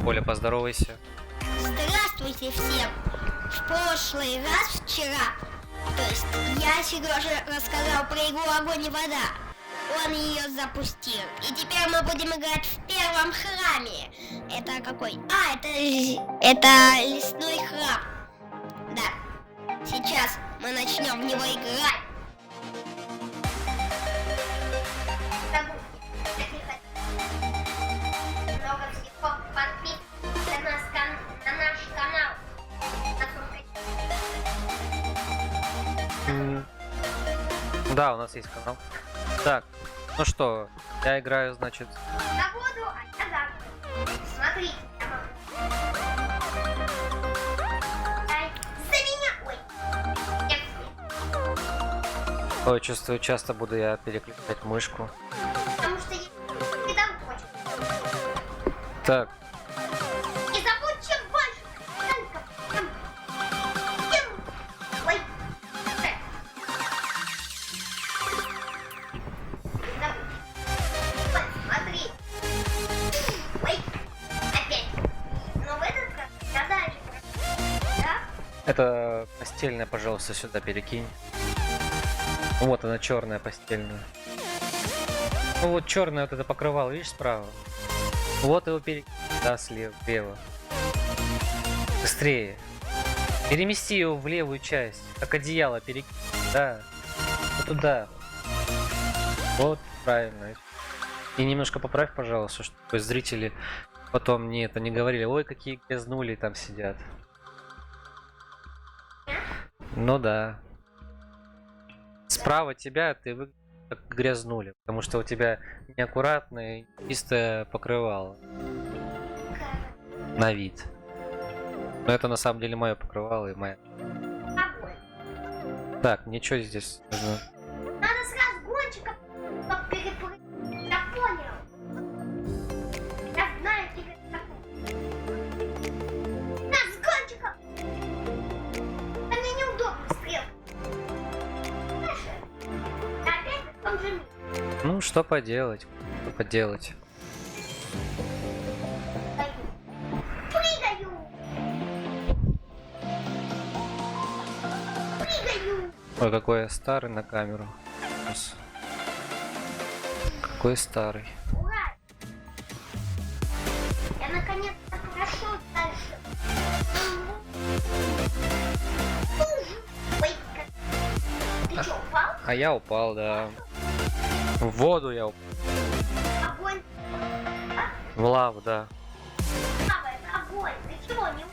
Коля, поздоровайся. Здравствуйте всем! В прошлый раз, вчера, то есть я Сереже рассказал про игру «Огонь и вода». Он ее запустил. И теперь мы будем играть в первом храме. Это какой? Это лесной храм. Да. Сейчас мы начнем в него играть. Много всего подписывайтесь на наш канал. Да, у нас есть канал. Так, ну что, я играю, значит... За воду, а я за. Смотрите, я могу. За меня, ой. Ой, чувствую, часто буду я переключать мышку. Потому что я не дам очень. Так, Не забудь, чем больше. Ой. Не забудь. Вот, смотри. Ой. Опять. Но в этот раз я дальше. Да? это постельное, пожалуйста, сюда перекинь. Вот она, черная постельная. Ну вот черное вот это покрывало, видишь, справа? Вот его перекинь. Да, слева. Быстрее. Перемести его в левую часть. Как одеяло перекинь. Да. Вот туда. Вот, правильно. И немножко поправь, пожалуйста, чтобы зрители потом не говорили, ой, какие грязнули там сидят. Ну да. Справа тебя ты выглядишь как грязнули, потому что у тебя неаккуратное и чистое покрывало. На вид. Но это на самом деле мое покрывало и моя. Так, ничего здесь нужно. Надо сразу гонщика перепрыгнуть. Я понял. Я знаю тебе такое. Нас с гонщиком. А мне неудобно стрелка. Знаешь, опять в том же мире. Ну, что поделать? Что поделать? Прыгаю. Прыгаю. Ой, какой я старый на камеру. Какой старый. Ура! Я наконец-то прошел дальше. Ой, ты что, упал? А я упал, да. В воду я упал. Огонь. В лаву, да. Лава, это огонь. Ты чего, не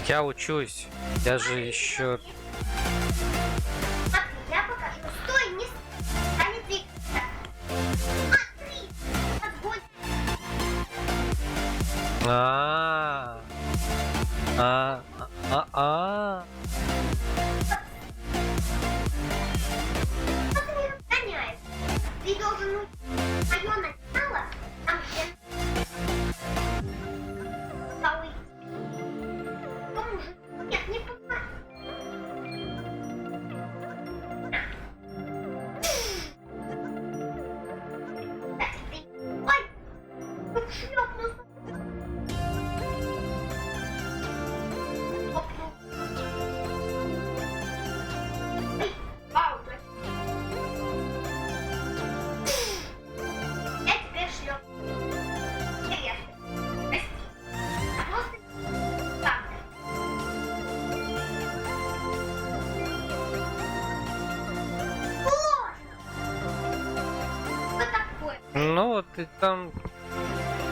Я учусь. Я же еще... Смотри, я покажу. Стой, не двигайся. Смотри, огонь. Смотри, разгоняет. Ты должен мое начало, там где... Столы. Кому же? Нет, не понимаю. Ой! Тут шлепнулся. Хлопнул. Эй, пауза. Я теперь шлепну. Интересно. Прости. А просто так. Сложно. Вот такое. Ну вот ты там...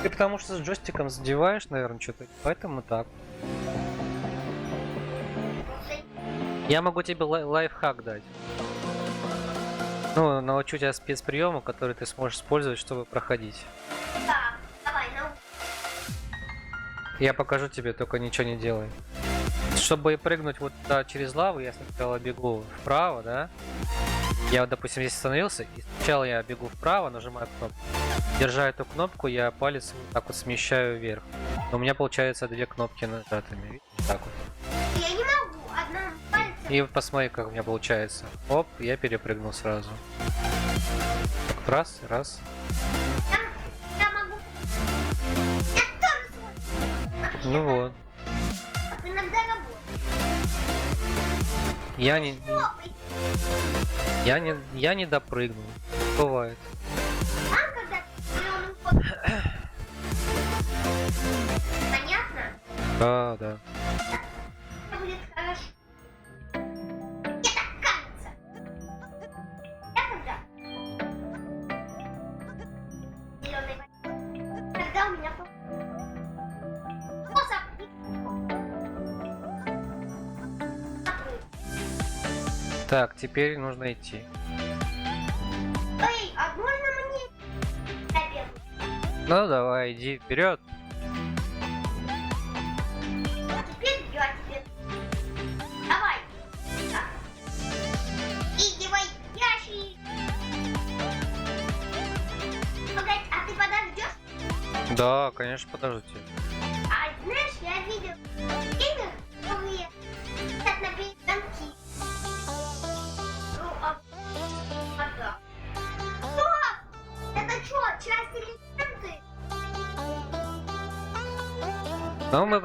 Ты потому что с джойстиком задеваешь, наверное, что-то. Поэтому так. Я могу тебе лайфхак дать. Ну, научу тебя спецприему, который ты сможешь использовать, чтобы проходить. Так, давай, ну. Я покажу тебе, только ничего не делай. Чтобы прыгнуть вот туда через лаву, я сначала бегу вправо, да? Я вот, допустим, здесь остановился, и сначала я бегу вправо, нажимаю кнопку. Держа эту кнопку, я палец вот так вот смещаю вверх. Но у меня получается две кнопки нажатыми. Видите? Так вот. Я не могу одним пальцем. И посмотри, как у меня получается. Оп, я перепрыгнул сразу. Раз, раз. Я могу. Я Ну вот. Вот иногда работает. Я не, Хлопай. я не допрыгнул. Бывает. Там, когда зеленым кодом. Понятно? Да. Это будет хорошо. Мне так кажется. Я когда зеленый код. Когда у меня способ. Так, теперь нужно идти. Эй, а можно мне добегать? Ну давай, иди вперед. А теперь я тебе. Давай. Так. Игивай ящик. Погоди, а ты подождешь? Да, конечно, подождите. А знаешь, я видел игр, которые сидят на перегонки. Ну, да. Что? Это что, часть легенды? Ну, мы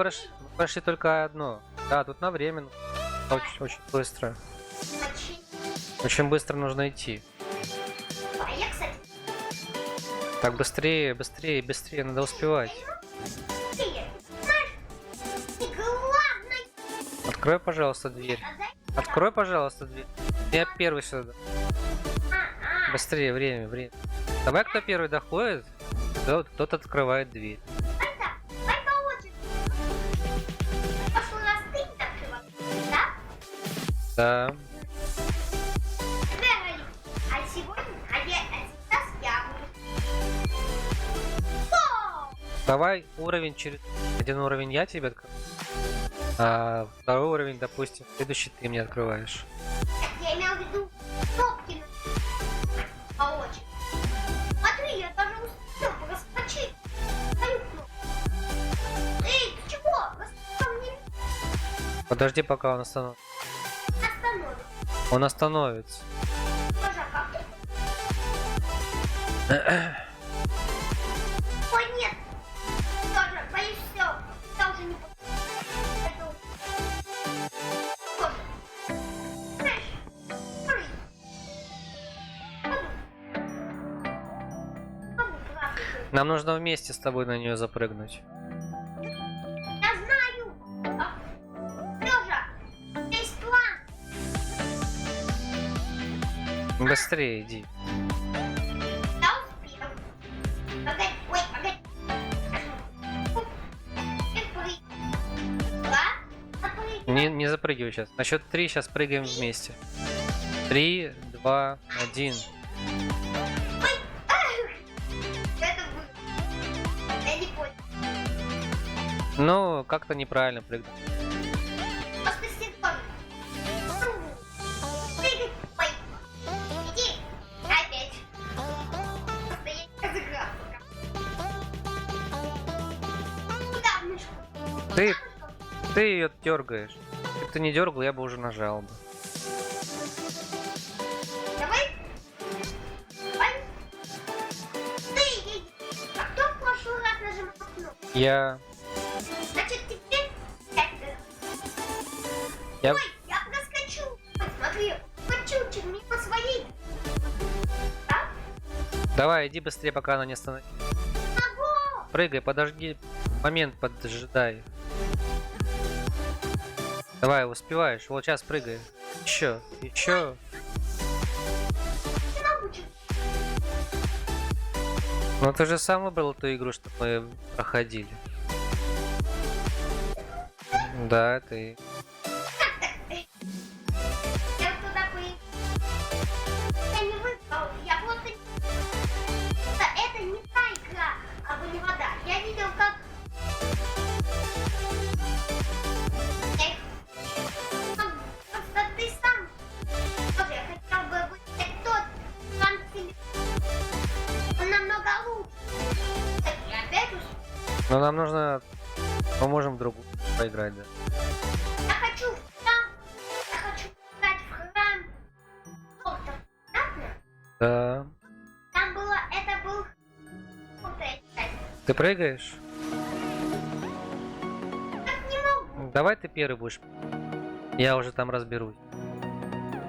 прошли только одно. Да, тут на время. Очень быстро. Очень быстро нужно идти. А я, кстати, Так, быстрее, надо успевать. знаешь, ты главный. Открой, пожалуйста, дверь. Открой, пожалуйста, дверь. Я первый сюда. Быстрее, время. Давай, кто первый доходит, тот открывает дверь. Давай по очереди. В прошлый раз ты открывал, да? Да. Верно. А сейчас я буду. О! Давай уровень через... Один уровень я тебе открою. А второй уровень, допустим, следующий ты мне открываешь. Я имел в виду кнопки по очереди. Смотри, я даже успел раскочить твою кнопку. Эй, ты чего? Раскочил мне Подожди, пока он остановится. остановит. Он остановится. Боже, а как ты? Ой, нет. Тоже, боюсь, все. Я уже не пойду. Боже. Знаешь, прыгай. Нам нужно вместе с тобой на нее запрыгнуть. Я знаю. Лёжа, у меня есть план. Быстрее иди. Я успел. Погоди, ой, погоди. И прыгай. Да? Запрыгай. Не запрыгивай сейчас. На счет 3 сейчас прыгаем вместе. 3, 2, 1. Это было. Я не понял. Ну, как-то неправильно прыгнул. Просто секунду. Прыгай. Ой. Иди. Опять. Просто я не разыгрался. Куда в мышку? Ты ее дергаешь. Если бы ты не дергал, я бы уже нажал бы. Давай. Давай. Ты иди. А кто в прошлый раз нажимал кнопку? Я... Значит, теперь Я... Ой, я проскочу. Ой, смотри, хочу чуть мимо своей. Да? Давай, иди быстрее, пока она не остановится. Могу. Прыгай, подожди. Момент поджидай. Давай, успеваешь. Вот сейчас прыгай. Еще. Не могу чуть. Ну ты же сам выбрал ту игру, что мы проходили. Да, ты. Я туда поехал. Я не выбрал. Я просто... Это не та игра, а бы не вода. Я видел, как... Просто ты сам... Тоже я хотел бы быть тот сам себе. Он намного лучше. Так, я опять уж... Но нам нужно... Мы можем другу поиграть, да. Я хочу в храм. Я хочу играть в храм. Доктор, понятно? Да. Там было... Это был... Вот эта часть. Ты прыгаешь? Давай ты первый будешь. Я уже там разберусь.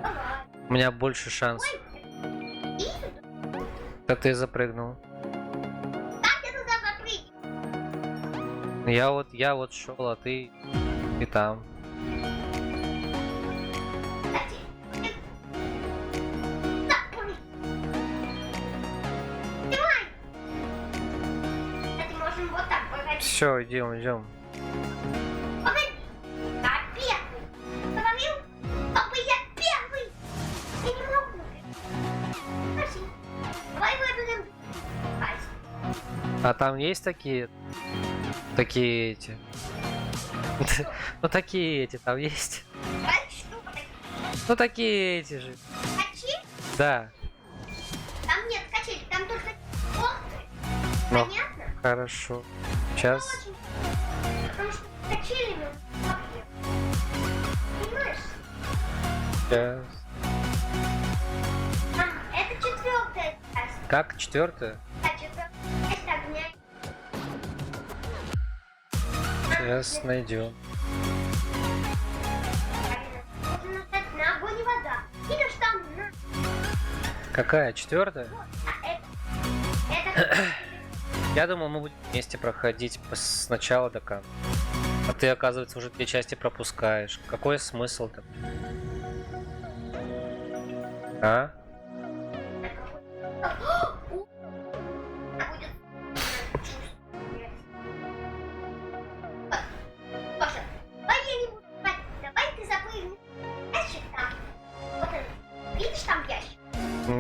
Давай. У меня больше шансов. И Да ты запрыгнул. как я туда запрыгну? Я вот шел, а ты и там. Кстати, так, ой. Давай. Кстати, можем вот так погодить. Все, идем. Погоди. Я первый. Говорил, чтобы я первый. Я не могу. Подожди. Давай выберем. А там есть такие эти. Ну такие эти там есть. Что? Ну такие эти же. Качели? Да. Там нет качелей, там только острые. Ну, Понятно? хорошо. Сейчас. Очень. Потому что качелями вообще. Понимаешь? Сейчас. Это четвертая часть. Как? Четвертое? Да, четвертая часть огня. Сейчас найдем. Можно нажать на огонь и вода. Видишь там на... Какая? Четвертая? Вот, это... Я думал, мы будем вместе проходить с начала до конца. А ты, оказывается, уже 2 части пропускаешь. Какой смысл-то? А? Паша, давай я не буду спать. Давай ты запрыгни. Ящик там. Вот он. Видишь там ящик?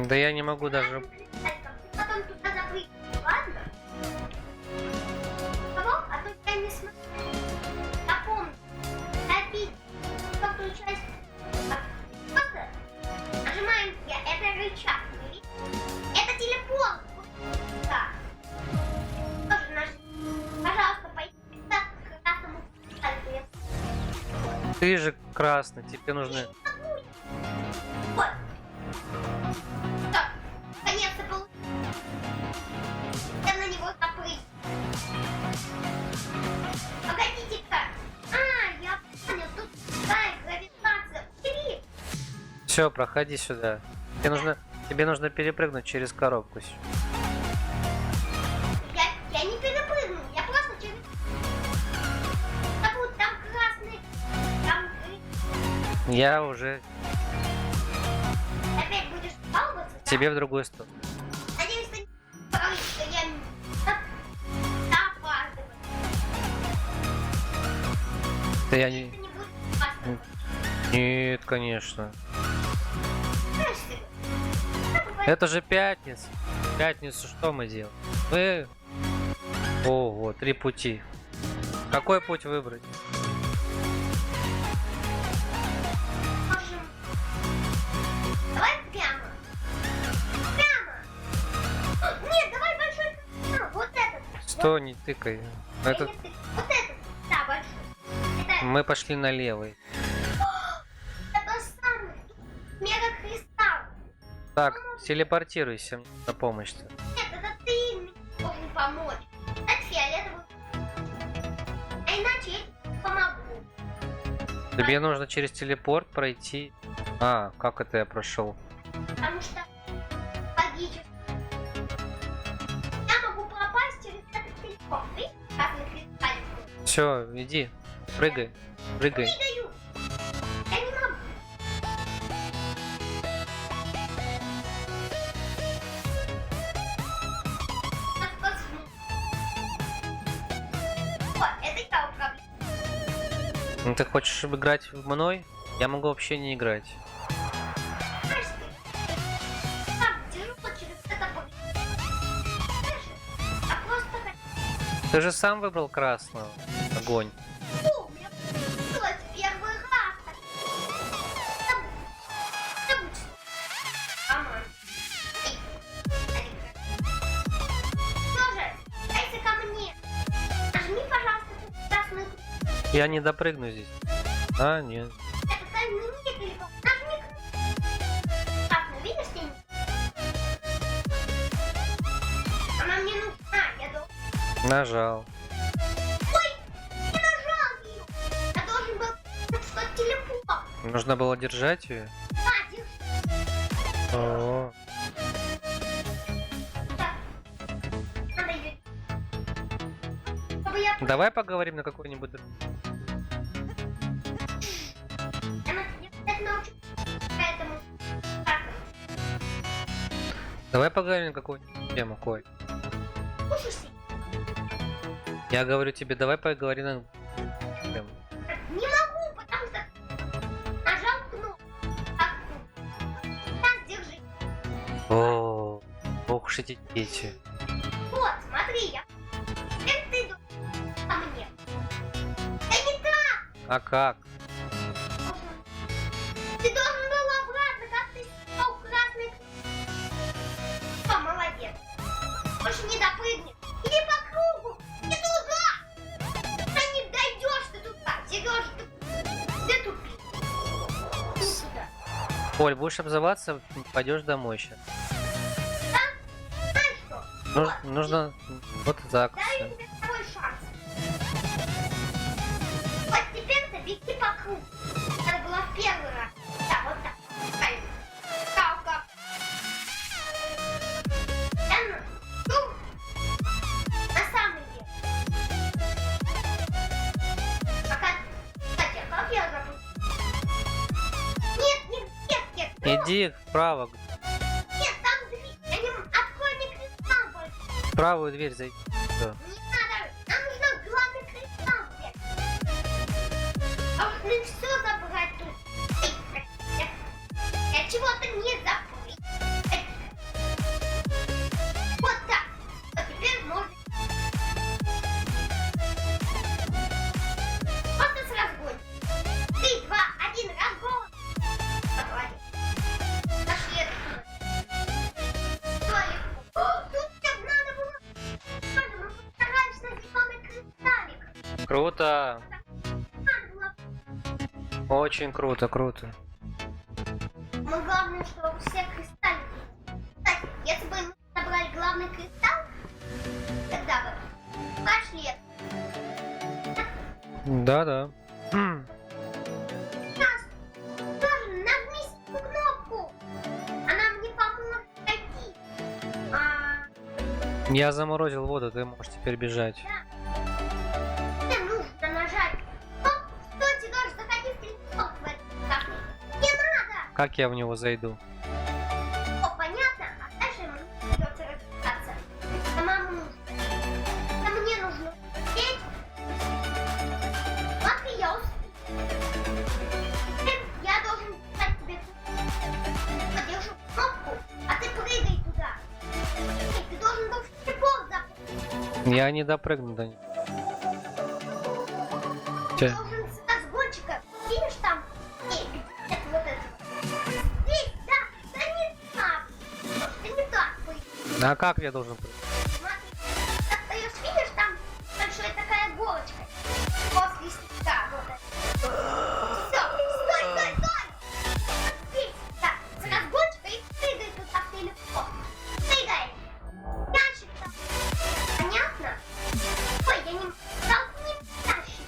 Да я не могу даже... Ты потом туда запрыгни. Ладно? Кого? А то я не смотрю. Запомни. Запить. Четвертую часть. Просто нажимаем это рычаг. Видишь? Это телефон. Да. Тоже нажми. Пожалуйста, пойди к красному пальцу. Ты же красный, тебе нужно... Вот. Так, наконец-то получилось. Я на него запрыгну. Погодите-ка. Я понял, тут такая гравитация. Три. Все, проходи сюда. Тебе нужно перепрыгнуть через коробку. Я не перепрыгну, я просто через... Там красный. Там... Я уже... Опять будешь баловаться? Да? Тебе в другую сторону. Надеюсь, ты не говоришь, что я не... опаздываю. Да я Ты не... не будешь опаздывать. Нет, конечно. Знаешь себе? Это же пятница. В пятницу что мы делаем? Мы... Ого, 3 пути. Какой путь выбрать? Можем... Давай прямо. Прямо. Нет, давай большой. Вот этот. Что не тыкай? Это... Вот этот. Да, большой. Это Мы пошли на левый. самый. Мега-кристалл. Так, телепортируйся мне на помощь-то. Нет, это ты мне должен помочь. Это фиолетовый. А иначе я тебе помогу. Тебе нужно через телепорт пройти. А, как это я прошел? Потому что логически. Я могу пропасть через этот телефон. Видишь, красный кристаллик? Все, иди, прыгай. Прыгаю. Я не могу. Сейчас посмотрим. Вот, это я управляю. Ну ты хочешь играть в мной? Я могу вообще не играть. Знаешь ты? Так, держу вот через это путь. Знаешь, а просто так. Ты же сам выбрал красного. Огонь. Фу, мне получилось первый раз. Забудь. Роман. Что же, дайся ко мне. Нажми, пожалуйста, эту красную кнопку. Я не допрыгну здесь. А, нет. Это знаменитый телефон. Нажми кнопку. Красную, видишь, тень? Она мне нужна, я должен... Нажал. Ой, не нажал ее. Я должен Нужно было держать ее. Да, держи. О, Так. Надо ее. Чтобы я... давай поговорим на какой-нибудь... Я так научу. Поэтому... Так. Давай поговорим на какую-нибудь тему, Коль. Слушайся. Я говорю тебе, давай поговорим на тему. Не могу, потому что нажал кнопку. Так. Сейчас держи. О, ох уж эти дети. Вот, смотри, я... Теперь ты идешь ко мне. Да не так! А как? Ты должен был обратно, как ты стал красный. О, молодец. Больше не допрыгнешь. Иди по кругу. Не туда. Да не дойдешь ты туда. Сережа, ты где тупик? Иди сюда. Коль, будешь обзываться, пойдешь домой сейчас. Знаешь что? Нужно вот так. Даю всё. тебе второй шанс. Вот теперь-то беги по кругу. Это было в первый раз. Да, вот так. Правильно. Так. На самый деле. Кстати, а как я забыл? Нет. Иди вправо, Нет, там дверь. Я не... Открой мне кристалл больше. в правую дверь зайди. Всё. Не надо. Нам нужно главный кристалл взять. А вот мы все забрать тут. Я чего-то не забыл. Вот так. А теперь можно. Просто с разгона. 3, 2, 1, разгон. Молодец. Пошли отсюда. Тут тебе надо было. Ладно, мы постараемся на зеленый кристаллик. Круто. Надо было. Очень круто. Мы главное, что все кристаллики. Кстати, если бы мы собрали главный кристалл, тогда бы пошли. Да. Сейчас тоже нажми эту кнопку. Она мне поможет пройти. Я заморозил воду, ты можешь теперь бежать. Мне нужно нажать кнопку. Что ты должен заходить в кристалл в этот кафе? Не надо. Как я в него зайду? О, понятно. А дальше мне придется разбираться. Самому нужно. А мне нужно успеть. Смотри, я успею. Теперь я должен дать тебе. Подержу кнопку, а ты прыгай туда. Эй, ты должен был в телепорт запрыгнуть. Я не допрыгну до них. Ты Чё? должен с разгончика. Видишь там? Эй, где-то вот это. Здесь, да не так. Ты не так прыгай. А как я должен прыгнуть? Смотри, ты остаешь, видишь, там большая такая горочка. После снега, вот это. Все, стой! Вот здесь, да, с разгончика и прыгай туда в телефон. Прыгай. Ящик там. Понятно? Ой, я не... Толкни ящик.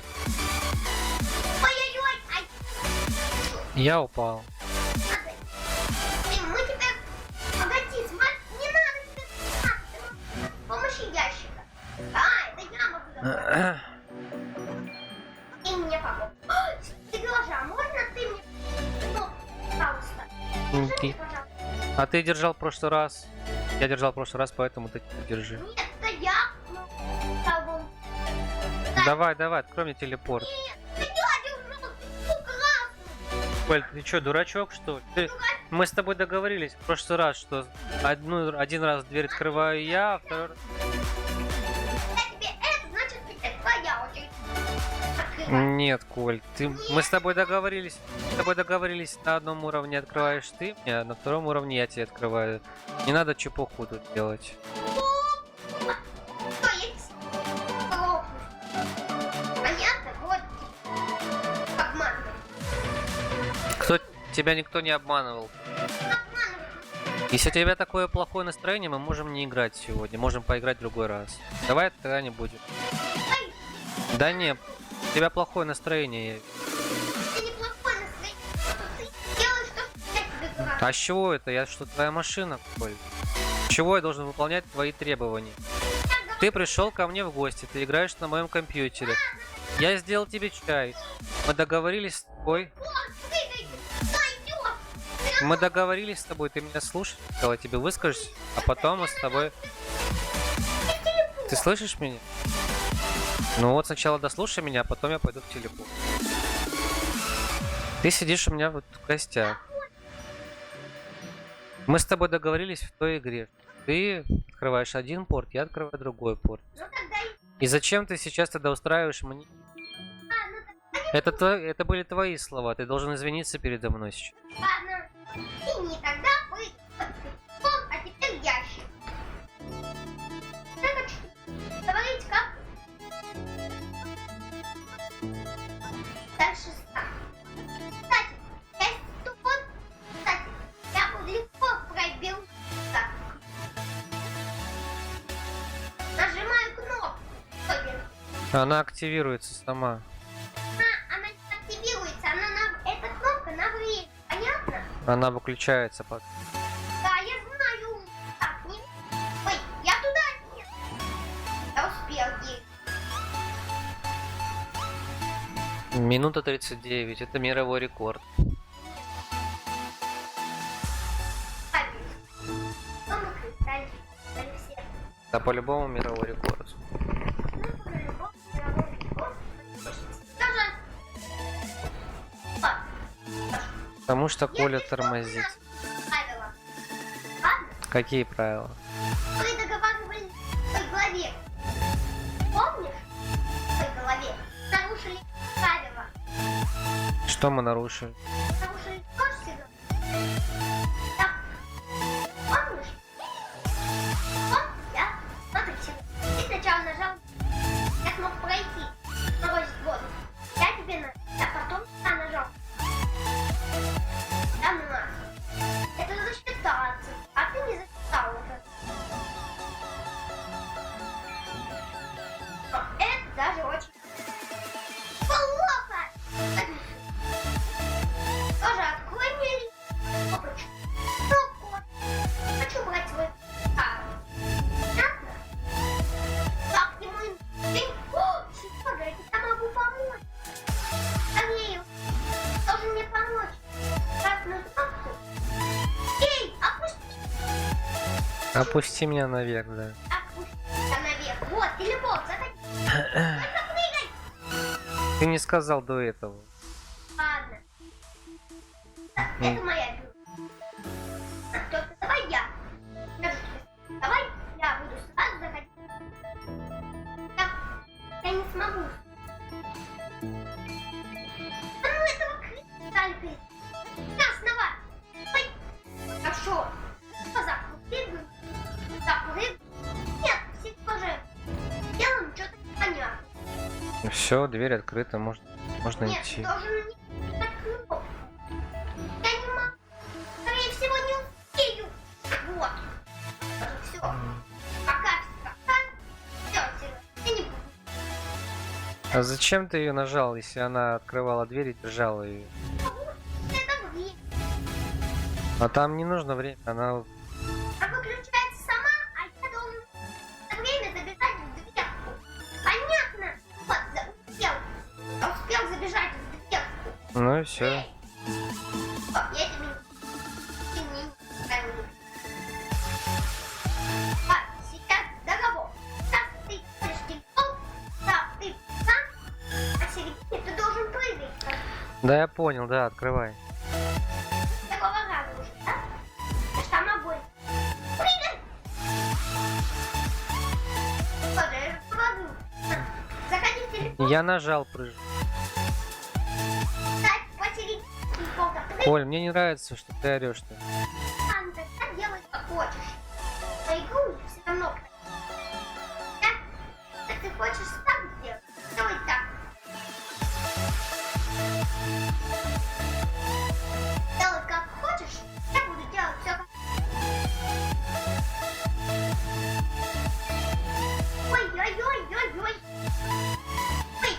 Ой-ой-ой, ай. Я упал. Надо. Эй, мы теперь... Погоди, смотри, не надо теперь сниматься. С помощью ящика. Это я могу забрать. И мне помог. Сережа, а можно ты мне... Ну, пожалуйста. Держи мне, пожалуйста. А ты держал в прошлый раз. Я держал в прошлый раз, поэтому ты держи. Нет, это я. Ну, того. Давай, открой мне телепорт. Нет, это я держу. Ты красный. Коль, ты чё, дурачок, что ли? Мы с тобой договорились в прошлый раз, что один раз дверь открываю я, а второй раз... Я тебе это, значит, это твоя очередь. Открывай. Нет, Коль, мы с тобой договорились. На одном уровне открываешь ты мне, а на втором уровне я тебе открываю. Не надо чепуху тут делать. Что есть? Плохо. Понятно? Вот. Обманывай. Тебя никто не обманывал. Обманывай. Если у тебя такое плохое настроение, мы можем не играть сегодня. Можем поиграть в другой раз. Давай тогда не будем. Ой, Да не, у тебя плохое настроение. это неплохое настроение. А с чего это? Я что, твоя машина, Коль? С чего я должен выполнять твои требования? Ты пришел ко мне в гости, ты играешь на моем компьютере. Я сделал тебе чай. Мы договорились с тобой. Мы договорились с тобой, ты меня слушаешь, я тебе выскажусь, а потом мы с тобой... Ты слышишь меня? Ну вот сначала дослушай меня, а потом я пойду к телефону. Ты сидишь у меня вот в гостях. Мы с тобой договорились в той игре. Ты открываешь один порт, я открываю другой порт. И зачем ты сейчас тогда устраиваешь мне... Это были твои слова, ты должен извиниться передо мной сейчас. Ладно, извини, тогда вы пол, а теперь ящик. Так, говорите как? Дальше так. Кстати, я тупой. Кстати, я бы легко пробил так. Нажимаю кнопку. Она активируется сама. Она не активируется, эта кнопка на время. Понятно? Она выключается потом. Да, я знаю. Так, не... Ой, я туда нет. Я успел есть. Минута 39, это мировой рекорд. Да по-любому мировой рекорд. Потому что Коля тормозит. Правила. Ладно? Какие правила? Мы договаривались в той главе. Помнишь? В той главе. Нарушили правила. Что мы нарушили? Нарушили тоже всегда. Так. Помнишь? Помнишь, да? Смотри сюда. Ты сначала нажал. Я смог пройти. Бросить воду. Я тебе на... А потом я нажал. Да ну нас. Это засчитаться. А ты не засчитал это. Но это даже очень плохо. Тоже открой мне кнопочку. Кнопку. Хочу брать свой карту. Понятно? Так, ему... О, Сережа, я тебе могу помочь. Андрею, должен мне помочь. Красную кнопку. Эй, опусти. Опусти меня наверх, да. Опусти меня наверх. Вот, телепорт, заходи. Только прыгай. Ты не сказал до этого. Ладно. Так, это моя бюро. Только давай я. Скажу тебе. Давай я буду сразу заходить. Так, я не смогу. А ну этого крыса. Красного. Ой. Хорошо. Запрыгну. Запрыгну. Нет, Сережа. Делаем что-то непонятно. Все, дверь открыта, можно Нет, идти. ты должен не так кнопку. Я не могу. Скорее всего, не успею. Вот. Все. Пока. Все, Серега, я не буду. А зачем ты ее нажал, если она открывала дверь и держала ее? Это время. А там не нужно время, она... А выключается сама, а я должен за время забежать в дверку. Понятно? Вот, успел. Я успел забежать в дверку. Ну и все. Эй. О, я тебе не правильно. Ладно, сейчас договор. Сейчас ты ешь телефон, да, ты сам, а в середине ты должен прыгать. Да я понял, да, открывай. Такого раза уже, да? Я ж там огонь. Прыгай! Ладно, я же помогу. Заходи в телефон, Я нажал прыжок. дай посередине телефона. Прыгай. Коль, мне не нравится, что ты орешь-то. Ладно, тогда делай как хочешь. На игру все равно. Да? Так ты хочешь так сделать? Делай так. Делай как хочешь, я буду делать все как... Ой-ой-ой-ой-ой. Ой.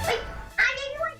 Ой, ай-яй-яй.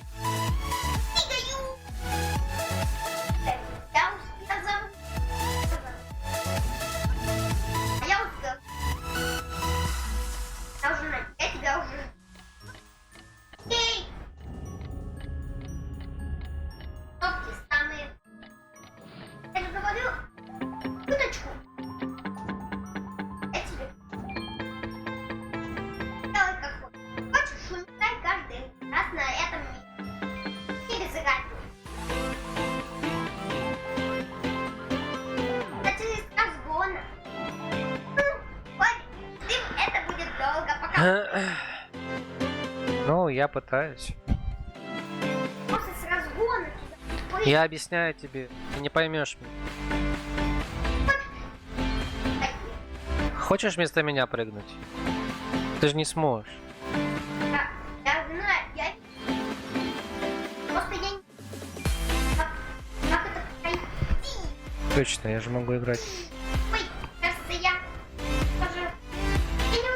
Ну, я пытаюсь. Просто с разгона туда. Я объясняю тебе, ты не поймешь меня. Хочешь вместо меня прыгнуть? Ты же не сможешь. Я знаю, я... Просто я не... Как это пройти? Точно, я же могу играть. Ой, кажется, я... Тоже... Я не...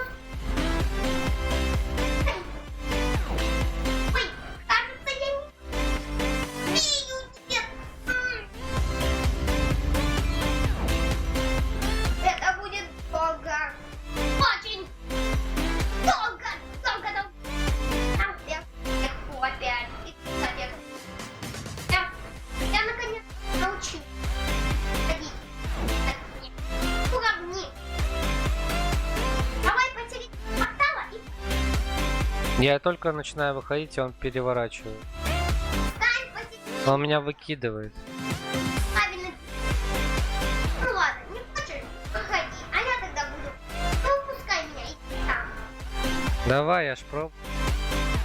Ой, кажется, я не... Вижу тебя. Это будет долго. Очень долго. Там легко опять. И, кстати, я наконец научилась ходить. Уровни. Давай посередине портала и Я только начинаю выходить, и он переворачивает. встань посередине. Он меня выкидывает. Правильно. Ну ладно, не хочешь? Выходи. А я тогда буду. Ну, пускай меня идти там. Давай, я ж пробую.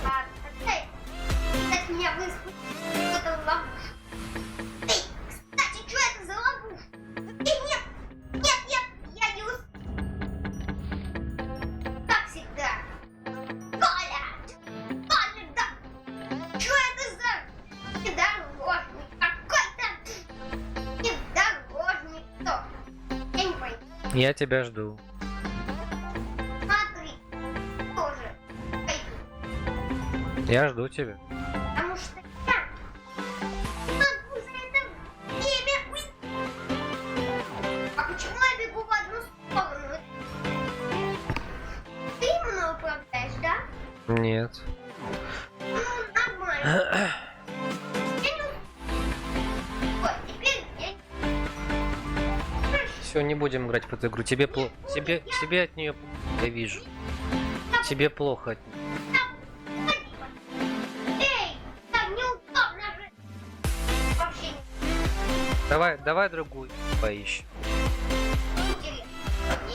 Ладно, кстати, меня выспустит кто-то в ловушку. Эй, кстати, что это за ловушка? Эй, нет, я не успею. Как всегда. Коля, да. Что это за внедорожник какой-то? Внедорожник, кто? Я не пойму. Я тебя жду. Смотри, тоже пойду. Я жду тебя. Потому что я могу за это время уйти. А почему я бегу в одну сторону? Ты мной управляешь, да? Нет. Ну, нормально. Я не... Вот, теперь я... Все, не будем играть в эту игру. Тебе плохо. Тебе от нее я вижу. Тебе плохо от нее. Эй, там неудобно же. Вообще не... Давай другую поищем.